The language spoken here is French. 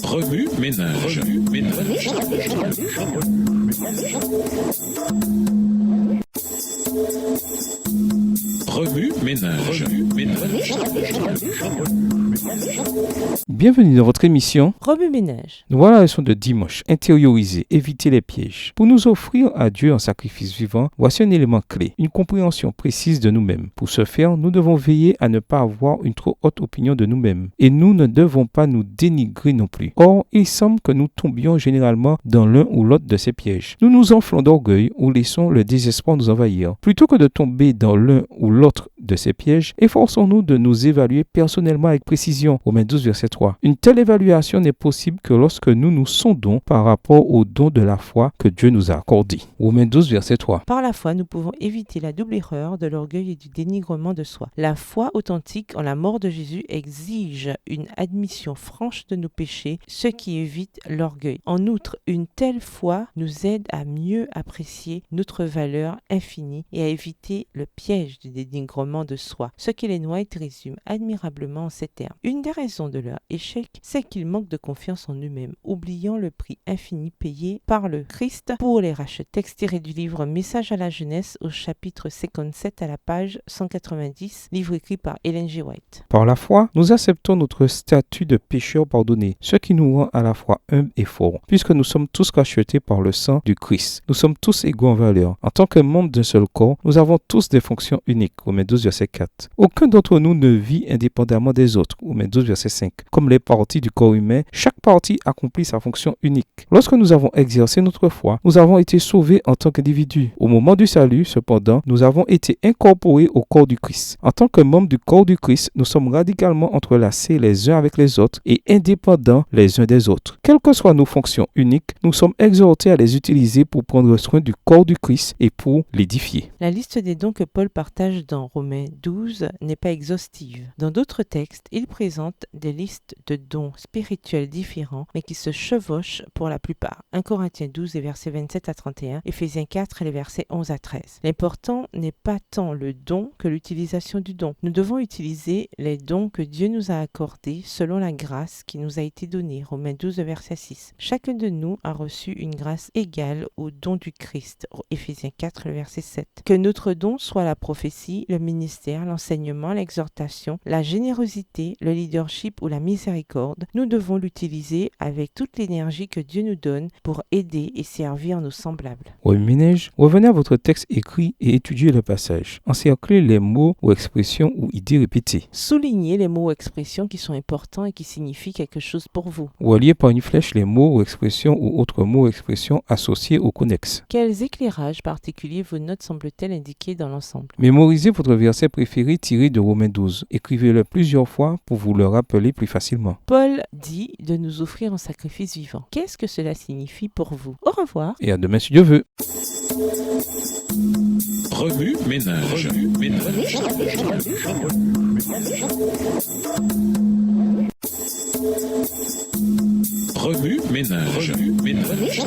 Remue ménage. Remue ménage. Bienvenue dans votre émission Remue ménage. Nous voilà la leçon de dimanche, intérioriser, éviter les pièges. Pour nous offrir à Dieu un sacrifice vivant, voici un élément clé, une compréhension précise de nous-mêmes. Pour ce faire, nous devons veiller à ne pas avoir une trop haute opinion de nous-mêmes. Et nous ne devons pas nous dénigrer non plus. Or, il semble que nous tombions généralement dans l'un ou l'autre de ces pièges. Nous nous enflons d'orgueil ou laissons le désespoir nous envahir. Plutôt que de tomber dans l'un ou l'autre de ces pièges, efforçons-nous de nous évaluer personnellement avec précision. Romains 12, verset 3. Une telle évaluation n'est possible que lorsque nous nous sondons par rapport au don de la foi que Dieu nous a accordé. Romains 12, verset 3. Par la foi, nous pouvons éviter la double erreur de l'orgueil et du dénigrement de soi. La foi authentique en la mort de Jésus exige une admission franche de nos péchés, ce qui évite l'orgueil. En outre, une telle foi nous aide à mieux apprécier notre valeur infinie et à éviter le piège du dénigrement de soi, ce qu'Ellen White résume admirablement en ces termes. Une des raisons de leur échec, c'est qu'ils manquent de confiance en eux-mêmes, oubliant le prix infini payé par le Christ pour les racheter. Texte tiré du livre Message à la jeunesse au chapitre 57 à la page 190, livre écrit par Ellen G. White. Par la foi, nous acceptons notre statut de pécheur pardonné, ce qui nous rend à la fois humbles et forts, puisque nous sommes tous rachetés par le sang du Christ. Nous sommes tous égaux en valeur. En tant que membres d'un seul corps, nous avons tous des fonctions uniques. Romains 12, verset 4. Aucun d'entre nous ne vit indépendamment des autres. Romains 12, verset 5. Comme les parties du corps humain, chaque partie accomplit sa fonction unique. Lorsque nous avons exercé notre foi, nous avons été sauvés en tant qu'individus. Au moment du salut, cependant, nous avons été incorporés au corps du Christ. En tant que membres du corps du Christ, nous sommes radicalement entrelacés les uns avec les autres et indépendants les uns des autres. Quelles que soient nos fonctions uniques, nous sommes exhortés à les utiliser pour prendre soin du corps du Christ et pour l'édifier. La liste des dons que Paul partage dans Romains 12 n'est pas exhaustive. Dans d'autres textes, il présente des listes de dons spirituels différents, mais qui se chevauchent pour la plupart. 1 Corinthiens 12, les versets 27 à 31, Éphésiens 4, les versets 11 à 13. L'important n'est pas tant le don que l'utilisation du don. Nous devons utiliser les dons que Dieu nous a accordés selon la grâce qui nous a été donnée. Romains 12, verset 6. Chacun de nous a reçu une grâce égale au don du Christ. Éphésiens 4, le verset 7. Que notre don soit la prophétie, le ministère, l'enseignement, l'exhortation, la générosité, le leadership ou la miséricorde, nous devons l'utiliser avec toute l'énergie que Dieu nous donne pour aider et servir nos semblables. Remue ménage, revenez à votre texte écrit et étudiez le passage. Encerclez les mots ou expressions ou idées répétées. Soulignez les mots ou expressions qui sont importants et qui signifient quelque chose pour vous. Reliez par une flèche les mots ou expressions ou autres mots ou expressions associés ou connexes. Quels éclairages particuliers vos notes semblent-elles indiquer dans l'ensemble? Mémorisez votre verset préféré tiré de Romains 12. Écrivez-le plusieurs fois pour vous le rappeler plus facilement. Paul dit de nous offrir un sacrifice vivant. Qu'est-ce que cela signifie pour vous? Au revoir. Et à demain si Dieu veut. Remue ménage. Remue ménage.